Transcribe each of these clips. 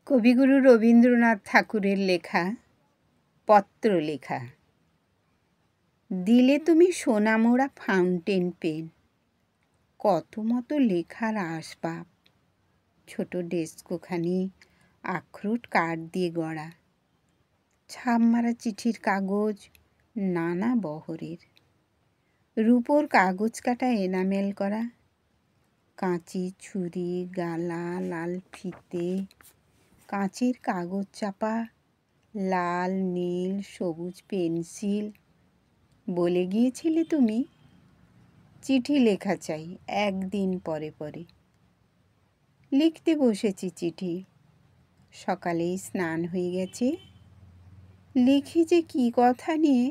কবিগুরু রবীন্দ্রনাথ ঠাকুরের লেখা পত্রলেখা। দিলে তুমি সোনামোড়া ফাউন্টেন পেন, কত মতো লেখার আসবাব, ছোট ডেস্কখানি আখরোট কাঠ দিয়ে গড়া, ছাপ মারা চিঠির কাগজ নানা বহরের, রূপোর কাগজ কাটা এনামেল করা, কাঁচি ছুরি গালা লাল ফিতে, কাঁচের কাগজ চাপা, লাল নীল সবুজ পেন্সিল। বলে গিয়েছিলে তুমি চিঠি লেখা চাই একদিন পরে পরে। লিখতে বসেছি চিঠি, সকালেই স্নান হয়ে গেছে। লিখি যে কী কথা নিয়ে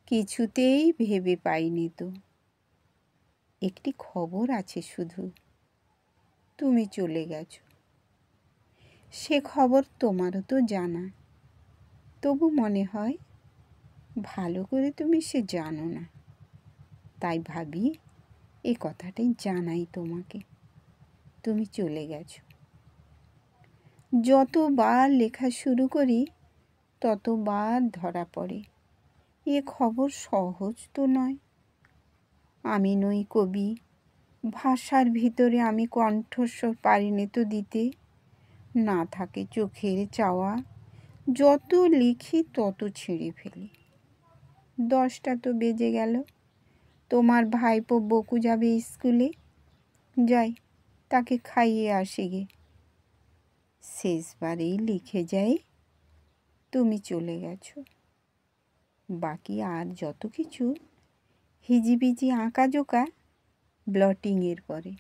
কিছুতেই ভেবে পাইনি তো। একটি খবর আছে শুধু, তুমি চলে গেছো। সে খবর তোমারও তো জানা, তবু মনে হয় ভালো করে তুমি সে জানো না। তাই ভাবি এ কথাটাই জানাই তোমাকে, তুমি চলে গেছো। যতবার লেখা শুরু করি ততবার ধরা পড়ে এ খবর সহজ তো নয়। আমি নই কবি, ভাষার ভিতরে আমি কণ্ঠস্বর পারিনি তো দিতে। না থাকে চোখের চাওয়া, যত লিখি তত ছিঁড়ে ফেলি। 10টা তো বেজে গেল, তোমার ভাইপো বকু যাবে স্কুলে। যাই তাকে খাইয়ে আসি গে। শেষবারেই লিখে যাই তুমি চলে গেছো। বাকি আর যত কিছু হিজিবিজি আঁকাজোকা ব্লটিংয়ের পরে।